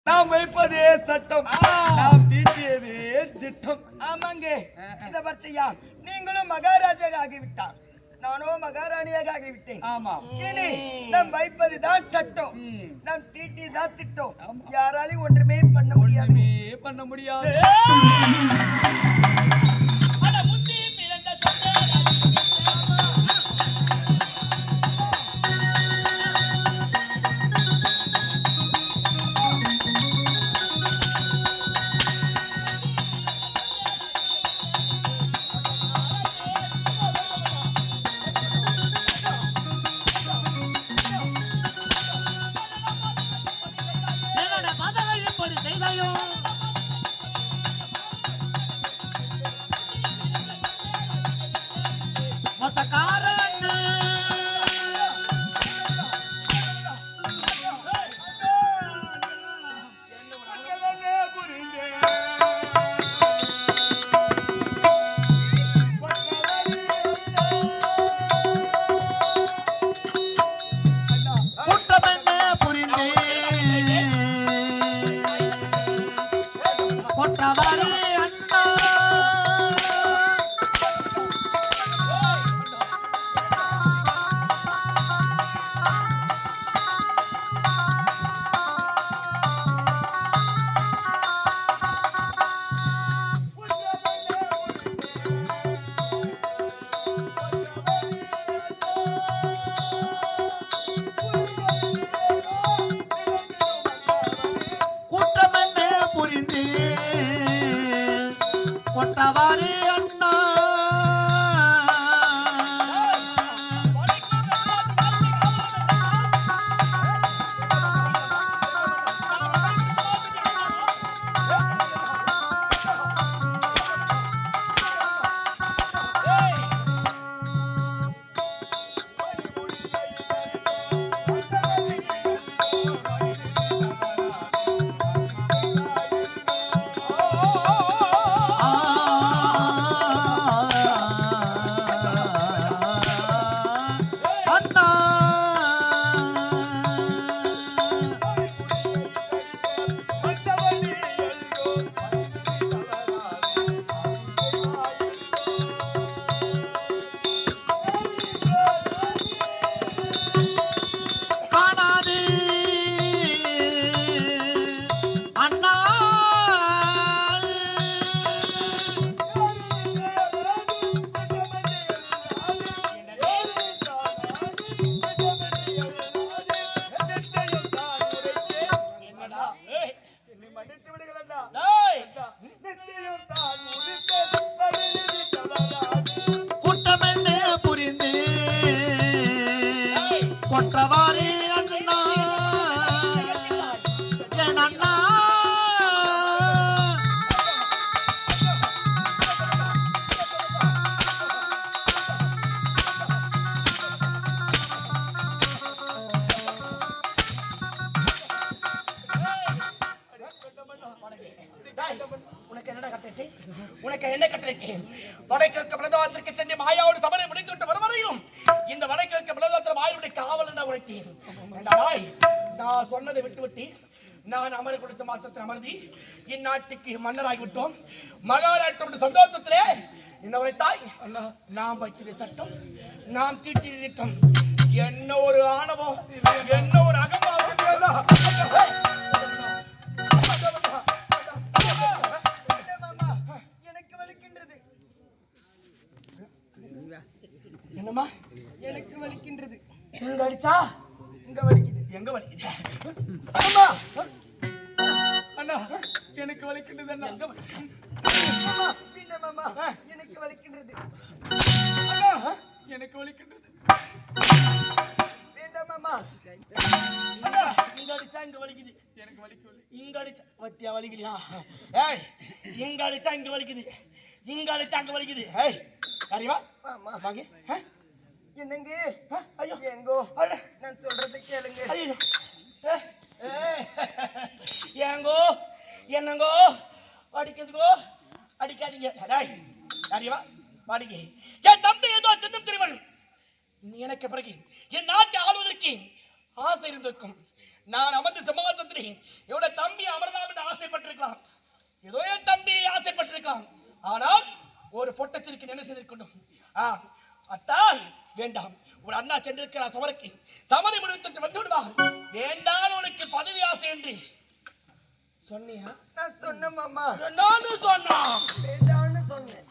நாம் வைப்பதே சட்டம், நாம் தீட்டியதே திட்டம். ஆமாங்க, இத பார்த்தியா? நீங்களும் மகாராஜாக ஆகிவிட்டார், நானோ மகாராணியாக ஆகிவிட்டேன். ஆமா, இனி நாம் வைப்பதுதான் சட்டம், நாம் தீட்டியதான் திட்டம். யாராலையும் ஒன்றுமே பண்ண முடியாது, பண்ண முடியாது. சொன்னதை விட்டுவிட்டு நான் அமரக்கூடிய சமாசத்தில் அமர்ந்தி இந்நாட்டுக்கு மன்னராகிவிட்டோம். மகாராஷ்டிர சந்தோஷத்திலே இன்னவரை தாய் நாம் வைக்கிற சட்டம், நாம் தீட்டிய திட்டம், என்ன ஒரு ஆணவம், என்ன ஒரு அகம்பாவம். எனக்கு வலிக்கின்றது. என்னம்மா? எனக்கு வலிக்கின்றது. இங்க அடிச்சா இங்க வலிக்குது. எங்க வலிக்குது? அம்மா அண்ணா எனக்கு வலிக்கின்றது. அண்ணா எங்க வலிக்குது? மாமா எனக்கு வலிக்கின்றது. அண்ணா எனக்கு வலிக்கின்றது. வேண்டாம் மாமா. அண்ணா இங்க அடிச்சா இங்க வலிக்குது. எனக்கு வலிக்கல. இங்க அடிச்சா வத்தியா வலிக்கலையா? ஏய் இங்க அடிச்சா இங்க வலிக்குது, இங்க அடிச்சா அங்க வலிக்குது. ஏய் சரிவா மாமா வாங்க. என்னங்க? ஐயோ எங்கோ நான் சொல்றதை கேளுங்க. ஐயோ ஏங்கோ என்னங்கோ அடிக்கிறதுக்கோ அடிக்காதீங்க. சரிவா பாடிங்க. என் தம்பி ஏதோ சின்னம் திருவன் எனக்கு பிறகு என் நாட்டை ஆளுவதற்கு ஆசை இருந்திருக்கும். நான் அமர்ந்து சமாதானத்தில் என்னோட தம்பி அமர ஆசைப்பட்டிருக்கலாம், ஏதோ என் தம்பி ஆசைப்பட்டிருக்கலாம். ஆனால் ஒரு பொட்டச்சிற்கு என்ன செய்திருக்கணும்? அத்தான் வேண்டாம், ஒரு அண்ணா சென்றிருக்கிறார் சமரக்கு, சமரை முடித்துட்டு வந்து விடுவார். வேண்டாம் உனக்கு பதவி ஆசை என்று சொன்னியா? நான் சொன்னேன் மாமா, நானும் சொன்னான், வேண்டாம்னு சொன்னேன்.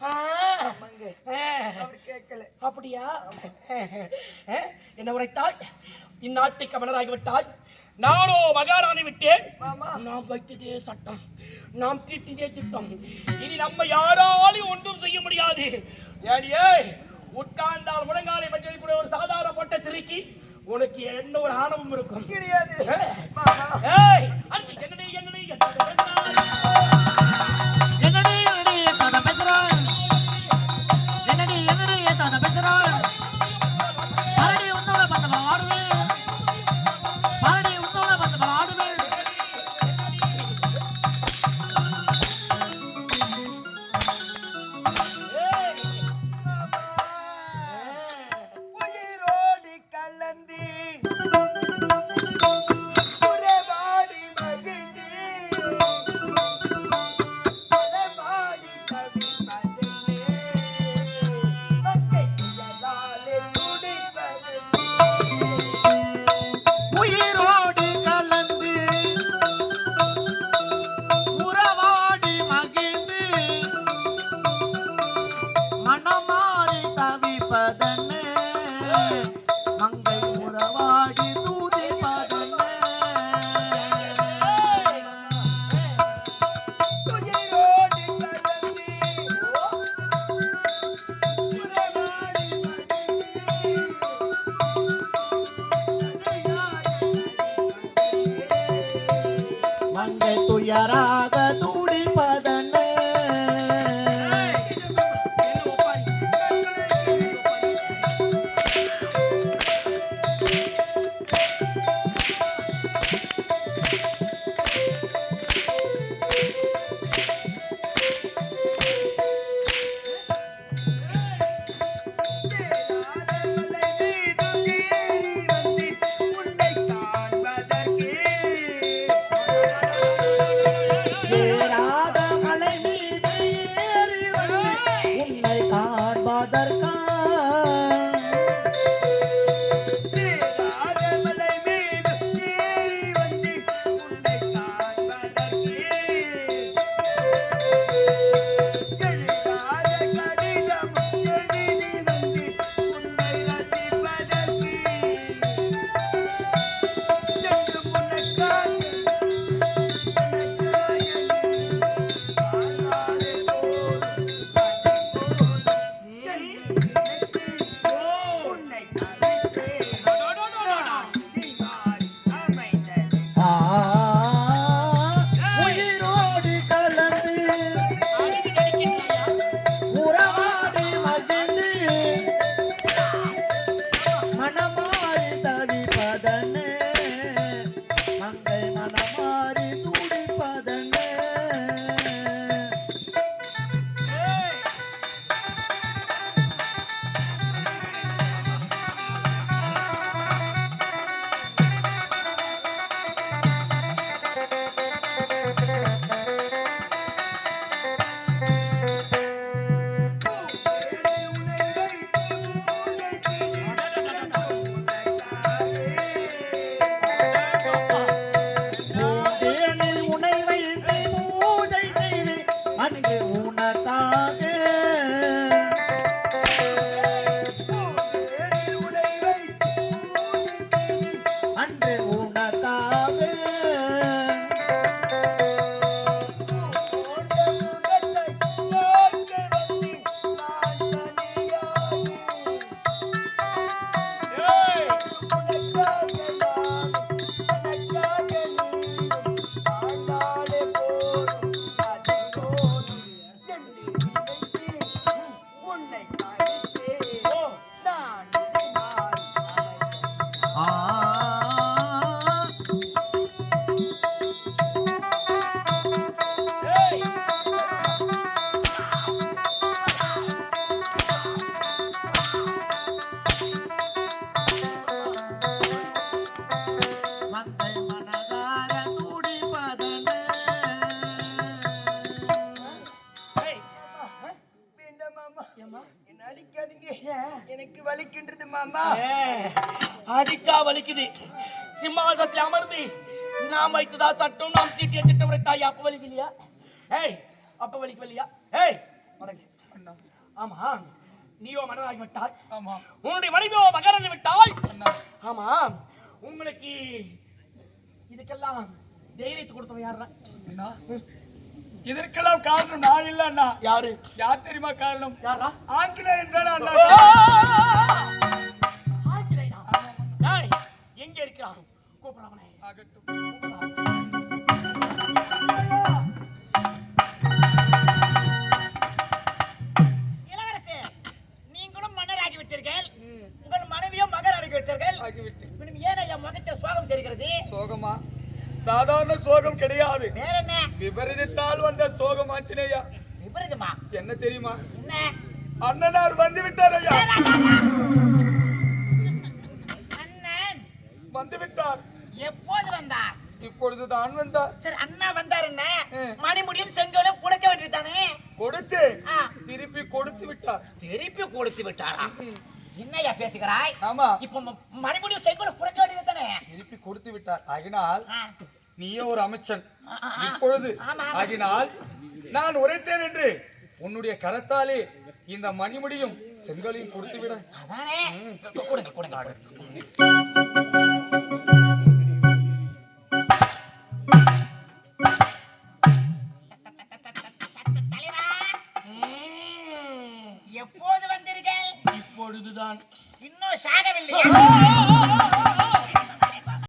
கேட்கல. அப்படியா? என்ன உரைத்தாய்? இந்நாட்டுக்கு மன்னராகிவிட்டாய், நானோ மகாராணி விட்டேன். நாம் வைத்ததே சட்டம், நாம் தீட்டியதே திட்டம். இனி நம்ம யாராலையும் ஒன்றும் செய்ய முடியாது. ஏடியே, உட்கார்ந்தால் முழங்காலை பற்றி ஒரு சாதாரண பட்ட சிறுக்கி உனக்கு என்ன ஒரு ஆணவம் இருக்கும் கிடையாது. துயராக துடிப்பதனே உன்னை காண்பதற்கு அண்ணா அடிச்சா வலிக்குது. சிம்மாசனத்தில் அமர்ந்து நாம் வைத்ததா சட்டம், நாம் தீட்டிய திட்டம் உரைத்தாய். அப்ப வலிக்கலையா? ஏய், அப்ப வலிக்கலையா? ஏய், வணக்கம். அண்ணா ஆமா, நீயோ மன்னராகி விட்டாய். ஆமா உன்னுடைய மனைவியோ மகரனை விட்டாய். அண்ணா ஆமா, உங்களுக்கு இதுக்கெல்லாம் தைரியத்தை கொடுத்தவன் யாருன்னா? அண்ணா இதற்கெல்லாம் காரணம் நான் இல்ல அண்ணா. யாரு? யார் தெரியுமா காரணம்? யாரா? ஆஞ்சநேயன் தானே அண்ணா. ஆஞ்சநேயனா? ஏய், எங்க இருக்கிறான்? கூப்பிடுறானே. இளவரசே, நீங்களும் மன்னராகி விட்டீர்கள், உங்கள் மனைவியோ மகராகி விட்டீர்கள். இன்னும் ஏன் ஐயா முகத்தில் சோகம் தெரிகிறது? சோகமா? சாதாரண சோகம் கிடையாது, வேற என்ன விபரீதத்தால் வந்த சோகம் ஆஞ்சநேயா. விபரீதமா? என்ன தெரியுமா? என்ன? அண்ணனார் வந்து விட்டார் ஐயா. அண்ணன் வந்து விட்டார். எப்போது வந்தார்? இப்பொழுதுதான் வந்தார். சரி, அண்ணா வந்தார் என்ன? மணிமுடியும் செங்கோலும் கொடுக்க வேண்டியதானே? கொடுத்து ஆ, திருப்பி கொடுத்து விட்டார். திருப்பி கொடுத்து விட்டாரா? என்னையா பேசுகிறாய்? ஆமா, இப்ப மணிமுடியும் செங்கோலும் கொடுக்க வேண்டியதானே? திருப்பி கொடுத்து விட்டார். ஆகினால் நீயே ஒரு அமைச்சன் ஆ. இப்பொழுது. ஆமா. ஆகினால் நான் உரைத்தேன் என்று உன்னுடைய கரத்தாலே இந்த மணிமுடியும் செங்கலையும் கொடுத்து விட. அதானே, கொடுங்க கொடுங்க. தலைவா, எப்போது வந்தீர்கள்? இப்பொழுதுதான். இன்னும் சாகவில்லையா?